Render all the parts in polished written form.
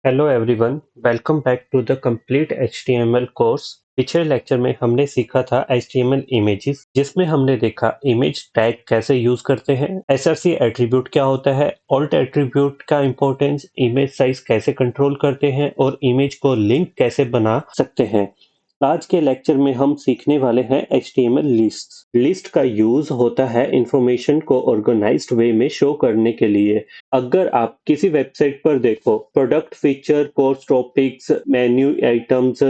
Hello everyone, welcome back to the complete HTML course. पिछले lecture में हमने सीखा था एचटीएमएल इमेजेस, जिसमें हमने देखा इमेज टैग कैसे यूज करते हैं, एसआरसी एट्रीब्यूट क्या होता है, ऑल्ट एट्रीब्यूट का इंपॉर्टेंस, इमेज साइज कैसे कंट्रोल करते हैं और इमेज को लिंक कैसे बना सकते हैं। आज के लेक्चर में हम सीखने वाले हैं एचटीएमएल लिस्ट्स। लिस्ट का यूज होता है इंफॉर्मेशन को ऑर्गेनाइज्ड वे में शो करने के लिए। अगर आप किसी वेबसाइट पर देखो product feature course topics menu items,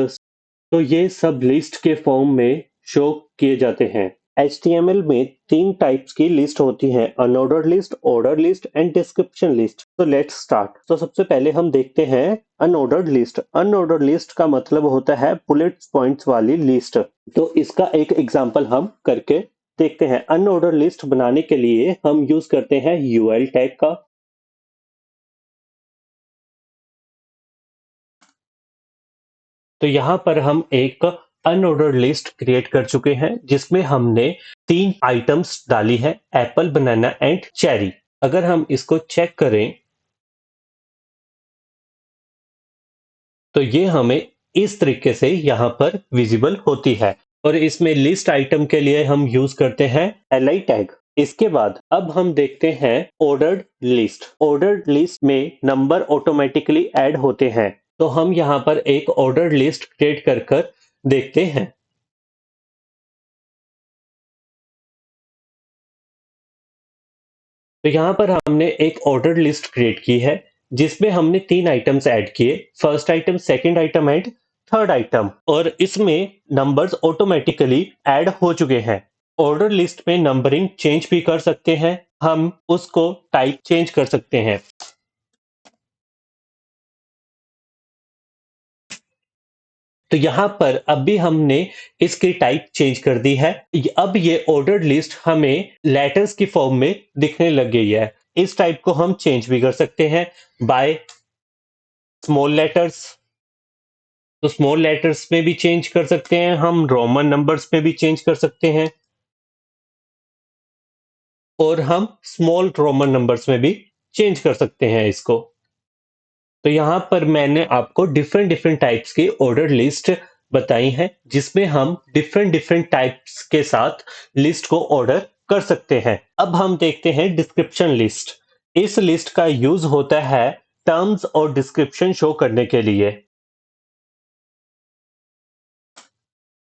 तो ये सब लिस्ट के फॉर्म में शो किए जाते हैं। HTML में तीन टाइप्स की लिस्ट होती है, unordered list, order list and description list. तो लेट्स स्टार्ट। तो सबसे पहले हम देखते हैं अनऑर्डर्ड लिस्ट। अनऑर्डर्ड लिस्ट का मतलब होता है बुलेट पॉइंट्स वाली लिस्ट। तो इसका एक एग्जांपल हम करके देखते हैं। अनऑर्डर्ड लिस्ट बनाने के लिए हम यूज करते हैं यूएल टैग का। तो यहाँ पर हम एक अनऑर्डर्ड लिस्ट क्रिएट कर चुके हैं, जिसमें हमने तीन आइटम्स डाली है, एप्पल, बनाना एंड चेरी। अगर हम इसको चेक करें तो ये हमें इस तरीके से यहाँ पर विजिबल होती है। और इसमें लिस्ट आइटम के लिए हम यूज करते हैं li टैग। इसके बाद अब हम देखते हैं ऑर्डर्ड लिस्ट। ऑर्डर्ड लिस्ट में नंबर ऑटोमेटिकली ऐड होते हैं। तो हम यहाँ पर एक ऑर्डर्ड लिस्ट क्रिएट कर देखते हैं। तो यहाँ पर हमने एक ऑर्डर लिस्ट क्रिएट की है, जिसमें हमने तीन आइटम्स ऐड किए, first item, second item and third item. और इसमें नंबर्स ऑटोमेटिकली ऐड हो चुके हैं। ऑर्डर लिस्ट में नंबरिंग चेंज भी कर सकते हैं, हम उसको टाइप चेंज कर सकते हैं। तो यहाँ पर अभी हमने इसकी टाइप चेंज कर दी है। अब ये ऑर्डर्ड लिस्ट हमें लेटर्स की फॉर्म में दिखने लग गई है। इस टाइप को हम चेंज भी कर सकते हैं बाय स्मॉल लेटर्स। तो स्मॉल लेटर्स में भी चेंज कर सकते हैं, हम रोमन नंबर्स में भी चेंज कर सकते हैं, और हम स्मॉल रोमन नंबर्स में भी चेंज कर सकते हैं इसको। तो यहाँ पर मैंने आपको डिफरेंट डिफरेंट टाइप्स की ऑर्डर लिस्ट बताई है, जिसमें हम डिफरेंट डिफरेंट टाइप्स के साथ लिस्ट को ऑर्डर कर सकते हैं। अब हम देखते हैं डिस्क्रिप्शन लिस्ट। इस लिस्ट का यूज होता है टर्म्स और डिस्क्रिप्शन शो करने के लिए।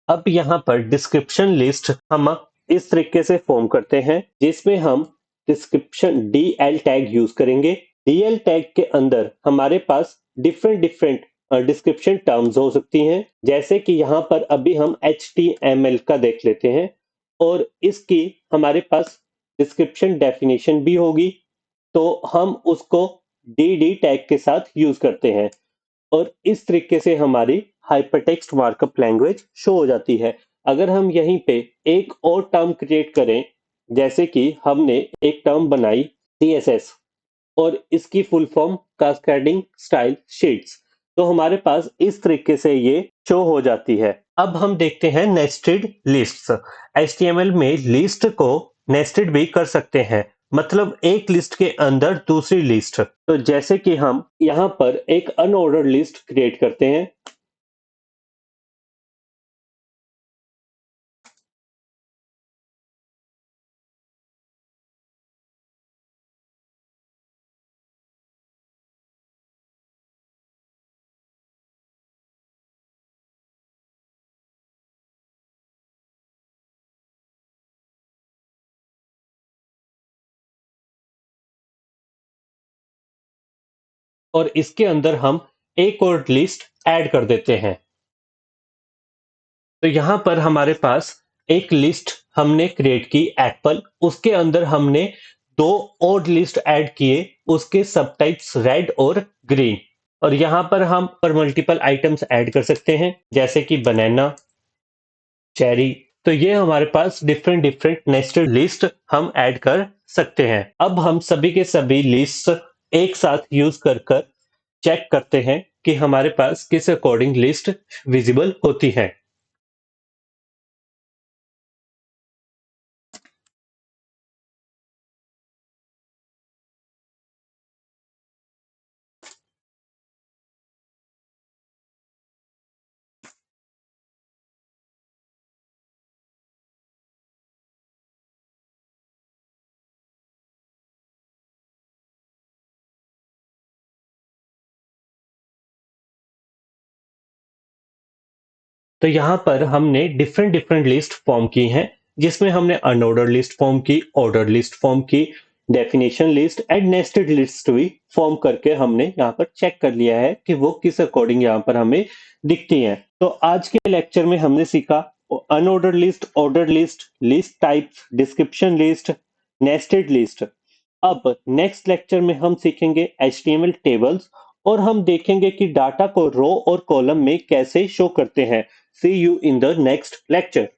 अब यहाँ पर डिस्क्रिप्शन लिस्ट हम इस तरीके से फॉर्म करते हैं, जिसमें हम डिस्क्रिप्शन DL टैग यूज करेंगे। DL टैग के अंदर हमारे पास डिफरेंट डिफरेंट डिस्क्रिप्शन टर्म्स हो सकती हैं, जैसे कि यहाँ पर अभी हम HTML का देख लेते हैं, और इसकी हमारे पास डिस्क्रिप्शन डेफिनेशन भी होगी। तो हम उसको DD टैग के साथ यूज करते हैं, और इस तरीके से हमारी हाइपरटेक्स्ट मार्कअप लैंग्वेज शो हो जाती है। अगर हम यहीं पे एक और टर्म क्रिएट करें, जैसे कि हमने एक टर्म बनाई CSS, और इसकी full form cascading style sheets, तो हमारे पास इस तरीके से ये शो हो जाती है। अब हम देखते हैं नेस्टेड लिस्ट्स। HTML में लिस्ट को नेस्टेड भी कर सकते हैं, मतलब एक लिस्ट के अंदर दूसरी लिस्ट। तो जैसे कि हम यहाँ पर एक अनऑर्डर्ड लिस्ट क्रिएट करते हैं। और इसके अंदर हम एक और लिस्ट ऐड कर देते हैं। तो यहाँ पर हमारे पास एक लिस्ट हमने क्रिएट की एप्पल, उसके अंदर हमने दो और लिस्ट ऐड किए, उसके सब टाइप्स रेड और ग्रीन। और यहाँ पर हम पर मल्टीपल आइटम्स ऐड कर सकते हैं, जैसे कि बनाना, चेरी। तो ये हमारे पास डिफरेंट डिफरेंट नेस्टेड लिस्ट हम ऐड कर सकते हैं। अब हम सभी के सभी लिस्ट एक साथ यूज कर चेक करते हैं कि हमारे पास किस अकॉर्डिंग लिस्ट विजिबल होती है। तो यहाँ पर हमने डिफरेंट डिफरेंट लिस्ट फॉर्म की हैं, जिसमें हमने अनऑर्डर्ड लिस्ट फॉर्म की, ऑर्डर लिस्ट फॉर्म की, definition list and nested list भी फॉर्म करके हमने यहाँ पर चेक कर लिया है कि वो किस अकॉर्डिंग यहाँ पर हमें दिखती हैं। तो आज के लेक्चर में हमने सीखा unordered list, order list, list types, description list, nested list. अब नेक्स्ट लेक्चर में हम सीखेंगे HTML टेबल्स और हम देखेंगे कि डाटा को रो और कॉलम में कैसे शो करते हैं। See you in the next lecture.